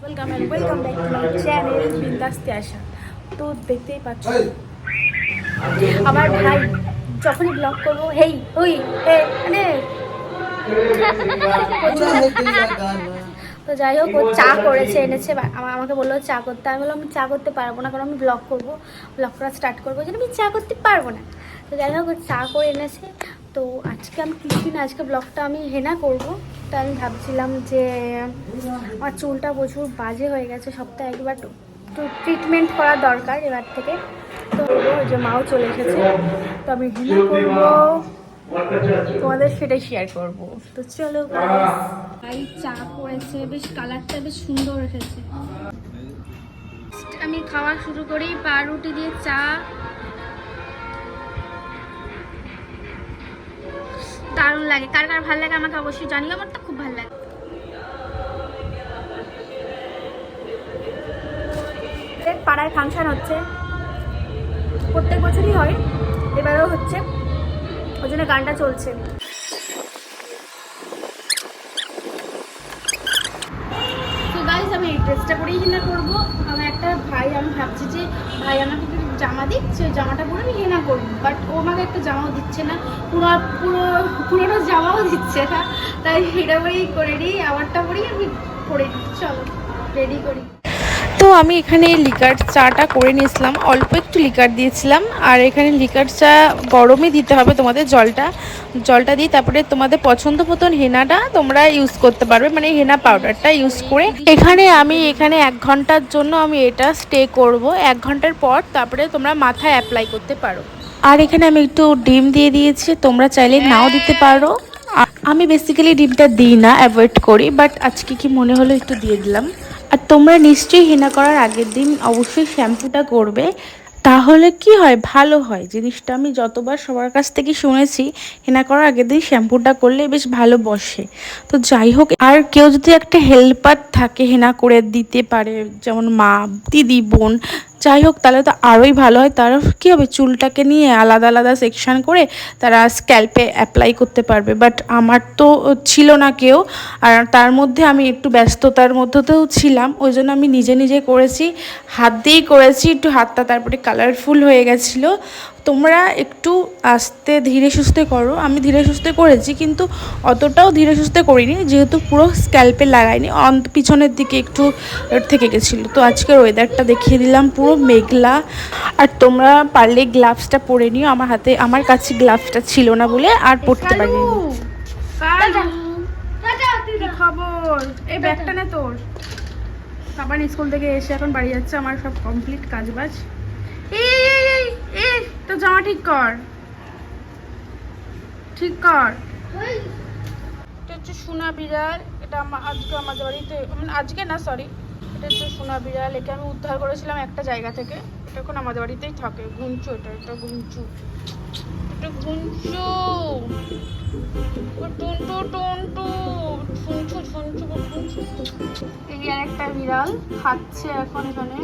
Welcome back to my channel বিন্দাস্তে আসা। তো দেখতেই পাচ্ছ আমার ভাই যখনই ব্লগ করবো হেই ওই মানে তো যাই হোক, ও চা করেছে এনেছে, আমাকে বললো চা করতে। আমি বললাম আমি চা করতে পারবো না, কারণ আমি ব্লগ করবো, ব্লগ করা স্টার্ট করবো, যেন আমি চা করতে পারবো না। তো যাই হোক, ও চা করে এনেছে। তো আজকে আমি কিছুদিন আজকে ব্লগটা আমি হেনা করব। তো আমি ভাবছিলাম যে আমার চুলটা প্রচুর বাজে হয়ে গেছে, সপ্তাহে একবার একটু ট্রিটমেন্ট করা দরকার এবার থেকে। তো ওই যে মাও চলে এসেছে, তো আমি হেনা করবো, তোমাদের সেটাই শেয়ার করব। তো চলো ভাই চা করেছে, বেশ কালারটা বেশ সুন্দর এসেছে। আমি খাওয়া শুরু করি পাউরুটি দিয়ে চা। দারুণ লাগে, কার কার ভালো লাগে আমাকে অবশ্যই জানিও, আমার তো খুব ভালো লাগে। পাড়ায় ফাংশন হচ্ছে, প্রত্যেক বছরই হয়, এবারেও হচ্ছে, ওই জন্য গানটা চলছে। তো গাইস, আমি এই ড্রেসটা পরেই হেনা করবো। আমার একটা ভাই, আমি ভাবছি যে ভাই আমাকে একটু জামা দিচ্ছে, ওই জামাটা পরে আমি হেনা করবো, বাট ও আমাকে একটা জামাও দিচ্ছে না, পুরোনো জামাও দিচ্ছে না, তাই এটা পরেই করে নিই, আমারটা পরেই আমি করে নিই। চলো রেডি করি। তো আমি এখানে লিকার চাটা করে নিয়েছিলাম, অল্প একটু লিকার দিয়েছিলাম। আর এখানে লিকার চা গরমে দিতে হবে তোমাদের, জলটা দিয়ে তারপরে তোমাদের পছন্দ মতন হেনাটা তোমরা ইউজ করতে পারবে, মানে হেনা পাউডারটা ইউজ করে। এখানে 1 ঘন্টার জন্য আমি এটা স্টে করব। 1 ঘন্টার পর তারপরে তোমরা মাথায় অ্যাপ্লাই করতে পারো। আর এখানে আমি একটু ডিম দিয়ে দিয়েছি, তোমরা চাইলে নাও দিতে পারো। আমি বেসিক্যালি ডিমটা দিই না, অ্যাভয়েড করি, বাট আজকে কি মনে হলো একটু দিয়ে দিলাম। আর তোমরা নিশ্চয়ই হেনা করার আগের দিন অবশ্যই শ্যাম্পুটা করবে, তাহলে কি হয়, ভালো হয় জিনিসটা। আমি যতবার সবার কাছ থেকে শুনেছি হেনা করার আগের দিন শ্যাম্পুটা করলে বেশ ভালো বসে। তো যাই হোক, আর কেউ যদি একটা হেল্পার থাকে হেনা করে দিতে পারে, যেমন মা, দিদি, বোন, যাই হোক, তাহলে তো আরোই ভালো হয়। তারা কী হবে, চুলটাকে নিয়ে আলাদা আলাদা সেকশন করে তারা স্ক্যাল্পে অ্যাপ্লাই করতে পারবে। বাট আমার তো ছিল না কেউ, আর তার মধ্যে আমি একটু ব্যস্ততার মধ্যেতেও ছিলাম, ওই জন্য আমি নিজে নিজে করেছি, হাত দিয়েই করেছি। একটু হাতটা তারপরে কালারফুল হয়ে গেছিলো। তোমরা একটু আস্তে ধীরে সুস্থে করো, আমি ধীরে সুস্থে করেছি, কিন্তু অতটাও ধীরে সুস্থে করিনি, যেহেতু পুরো স্ক্যাল্পে লাগাইনি, পিছনের দিকে একটু থেকে গেছিলো। তো আজকের ওয়েদারটা দেখিয়ে দিলাম, পুরো মেঘলা। আর তোমরা পারলে গ্লাভসটা পরে নিও, আমার কাছে গ্লাভসটা ছিল না বলে আর পরতে পারিনি। খবর এই ব্যাগটা নে তোর, বাবা স্কুল থেকে এসে এখন বাড়ি যাচ্ছে, আমার সব কমপ্লিট কাজ বাজ। এই তো জামা ঠিক কর। এটা হচ্ছে সোনা বিড়াল, এটা আজকে আমাদের বাড়িতে, আজকে না সরি, এটা হচ্ছে সোনা বিড়াল। একে আমি উদ্ধার করেছিলাম একটা জায়গা থেকে, এটা এখন আমাদের বাড়িতেই থাকে। ঘুঞ্চু, এটা ঘুঞ্চু, টুনটু টুনটু ঝুনঝু ঝুনঝু ঝুনঝু। এই আর একটা বিড়াল খাচ্ছে এখন এখানে।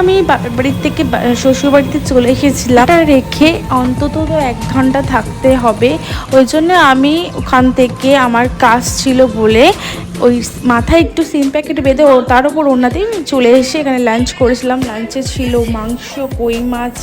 আমি বাপের বাড়ির থেকে শ্বশুর বাড়িতে চলে এসেছিলাম, এটা রেখে অন্তত 1 ঘন্টা থাকতে হবে। ওই জন্য আমি ওখান থেকে, আমার কাজ ছিল বলে, ওই মাথায় একটু সিম প্যাকেট বেঁধে তার উপর ওনাতেই চলে এসে এখানে লাঞ্চ করেছিলাম। লাঞ্চে ছিল মাংস, কই মাছ,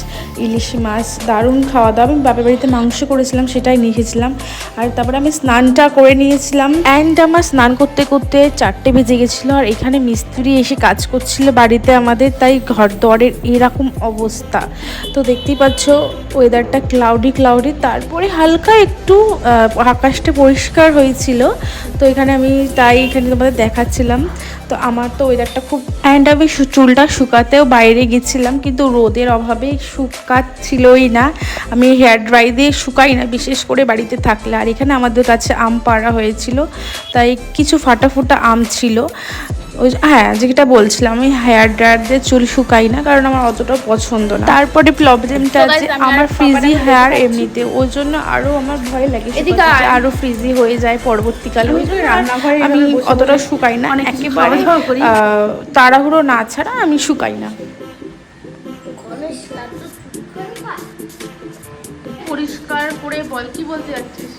ইলিশ মাছ, দারুণ খাওয়া দাওয়া। আমি বাপের বাড়িতে মাংস করেছিলাম, সেটাই নিয়ে এসেছিলাম। আর তারপরে আমি স্নানটা করে নিয়েছিলাম, অ্যান্ড আমার স্নান করতে করতে 4টে বেজে গেছিলো। আর এখানে মিস্ত্রি এসে কাজ করছিল বাড়িতে আমাদের, তাই ঘর দরের এরকম অবস্থা। তো দেখতেই পাচ্ছ ওয়েদারটা ক্লাউডি, তারপরে হালকা একটু আকাশটা পরিষ্কার হয়েছিল। তো এখানে তোমাদের দেখাচ্ছিলাম। তো আমার তো ওয়েদারটা খুব, অ্যান্ড আমি চুলটা শুকাতেও বাইরে গেছিলাম, কিন্তু রোদের অভাবে শুকাচ্ছিলই না। আমি হেয়ার ড্রাই দিয়ে শুকাই না, বিশেষ করে বাড়িতে থাকলে। আর এখানে আমাদের কাছে আম পাড়া হয়েছিল, তাই কিছু ফাটা আম ছিল। হ্যাঁ, যেটা বলছিলাম, আমি হেয়ার ড্রায়ার দিয়ে চুল শুকাই না, কারণ আমার অতটা পছন্দ না। তারপরে প্রবলেমটা আছে আমার ফ্রিজি হেয়ার এমনিতে, ওই জন্য আরও আমার ভয় লাগে আরও ফ্রিজি হয়ে যায় পরবর্তীকালে। আমি অতটা শুকাই না, একেবারে তাড়াহুড়ো না ছাড়া আমি শুকাই না। পরিষ্কার করে বল, কি বলতে যাচ্ছিস?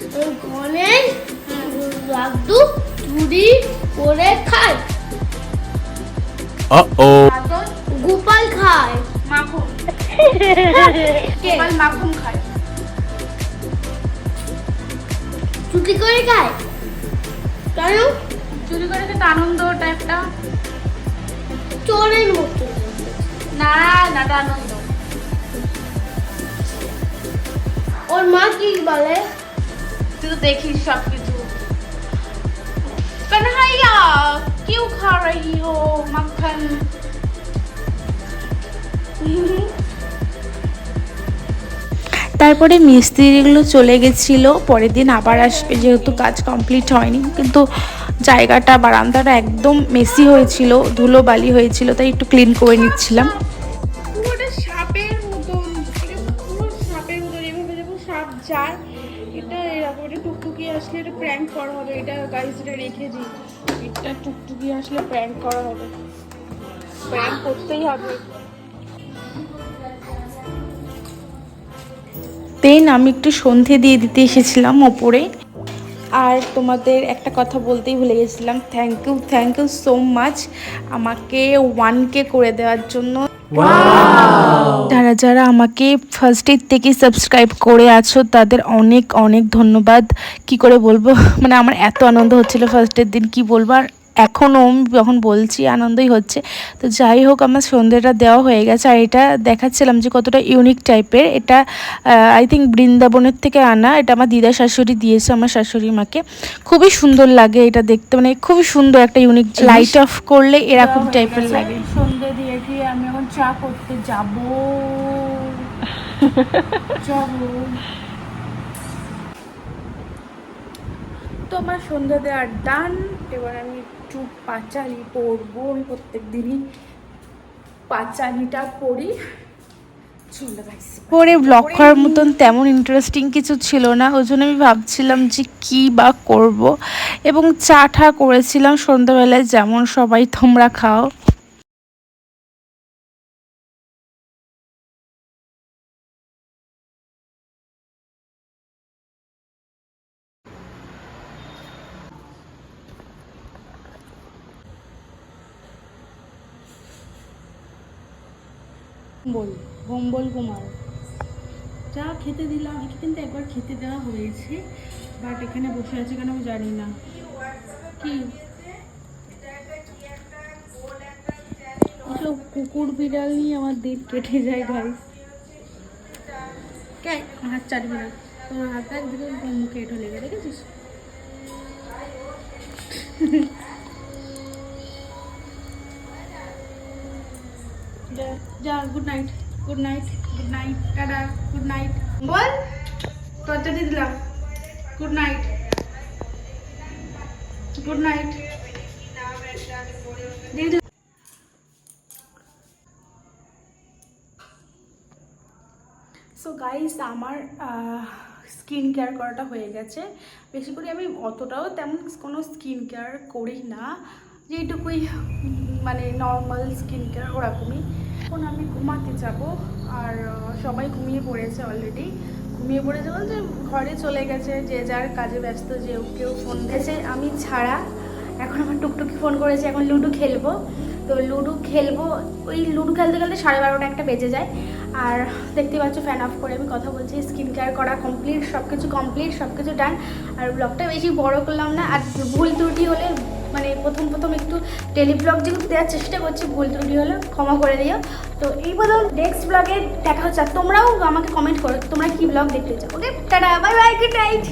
লাড্ডু চুরি করে খায়। গোপাল খায় মাখন। গোপাল মাখন খায়। চুরি করে খায় কেন? চুরি করে খেতে আনন্দ, ওটা একটা চোরের মতো না না, ওটা আনন্দ। ওর মা কি বলে? তুই তো দেখিস সবকিছু। कन्हैया क्यों खा रही हो मक्खन? তারপরে মিস্ত্রিগুলো চলে গেছিলো, পরের দিন আবার আসবে, যেহেতু কাজ কমপ্লিট হয়নি। কিন্তু জায়গাটা বারান্দাটা একদম মেসি হয়েছিল, ধুলো বালি হয়েছিল, তাই একটু ক্লিন করে নিচ্ছিলাম। পুরোটা সাপের মতন, পুরো সাপের মতন, এভাবে যখন সাপ যায় এটা এরকম, এটা টুকটুকি আসলে এটা প্র্যাঙ্ক করা হবে। এটা গাইস এটা রেখে দিই, এটা টুকটুকি আসলে প্র্যাঙ্ক করা হবে, প্র্যাঙ্ক করতেই হবে। দেন আমি একটু সন্ধে দিয়ে দিতে এসেছিলাম ওপরে। আর তোমাদের একটা কথা বলতেই ভুলে গেছিলাম, থ্যাংক ইউ সো মাচ আমাকে 1K করে দেওয়ার জন্য। যারা যারা আমাকে ফার্স্টের থেকে সাবস্ক্রাইব করে আছো তাদের অনেক অনেক ধন্যবাদ। কি করে বলবো, মানে আমার এত আনন্দ হচ্ছিল ফার্স্টের দিন, কি বলবো। আর এখনও যখন বলছি আনন্দই হচ্ছে। তো যাই হোক, আমার সন্ধ্যেটা দেওয়া হয়ে গেছে। আর এটা দেখাচ্ছিলাম যে কতটা ইউনিক টাইপের। এটা আই থিঙ্ক বৃন্দাবনের থেকে আনা। এটা আমার দিদা শাশুড়ি দিয়েছে আমার শাশুড়ি মাকে। খুবই সুন্দর লাগে এটা দেখতে, মানে খুবই সুন্দর একটা ইউনিক। লাইট অফ করলে এরকম টাইপের লাগে। সন্ধ্যে দিয়ে দিয়ে আমি এখন চা করতে যাব। তো আমার সন্ধ্যা দেওয়ার ডান। এবার আমি একটু পাঁচালি পরবো। আমি প্রত্যেক দিনই পাঁচালিটা পরি। পরে ব্লগ করার মতন তেমন ইন্টারেস্টিং কিছু ছিল না, ওই জন্য আমি ভাবছিলাম যে কী বা করব। এবং চা ঠা করেছিলাম সন্ধ্যাবেলায়, যেমন সবাই তোমরা খাও। ভম্বল কুমার চা খেতে দিলাম। এটা কিন্তু একবার খেতে দেওয়া হয়েছে, বাট এখানে বসে আছে কেন আমি জানি না। কি এসব কুকুর বিড়াল নিয়ে আমার দিন কেটে যায় গাইস। কে হাত চাটবি না, তোমার হাতটা একদিকে মুখে এঁটো লেগে, দেখেছিস? যা, good night, good night, good night, টাটা, গুড নাইট। বল, দরজা দিয়ে দিলাম। Good night, good night. So guys, আমার স্কিন কেয়ার করাটা হয়ে গেছে। বেশি করে আমি অতটাও তেমন কোনো স্কিন কেয়ার করি না, যেটুকুই মানে নর্মাল স্কিন কেয়ার ওরকমই। এখন আমি ঘুমাতে যাব। আর সবাই ঘুমিয়ে পড়েছে অলরেডি। ঘুমিয়ে পড়েছে বলতে ঘরে চলে গেছে, যে যার কাজে ব্যস্ত, যে কেউ ফোন দিয়েছে আমি ছাড়া। এখন আমার টুকটুকি ফোন করেছে, এখন লুডো খেলবো। তো লুডো খেলবো, ওই লুডো খেলতে খেলতে 12:30 একটা বেজে যায়। আর দেখতে পাচ্ছ ফ্যান অফ করে আমি কথা বলছি। স্কিন কেয়ার করা কমপ্লিট, সব কিছু ডান। আর ব্লগটা বেশি বড় করলাম না। আর ভুল ত্রুটি হলে, মানে প্রথম একটু টেলি ব্লগ যেগুলো দেওয়ার চেষ্টা করছি, ভুল ত্রুটি হলে ক্ষমা করে দিও। তো এই বদল নেক্সট ব্লগে দেখা হচ্ছে। আর তোমরাও আমাকে কমেন্ট করো তোমরা কি ব্লগ দেখতে চাও। ওকে, টাটা, বাই বাই, গুড নাইট।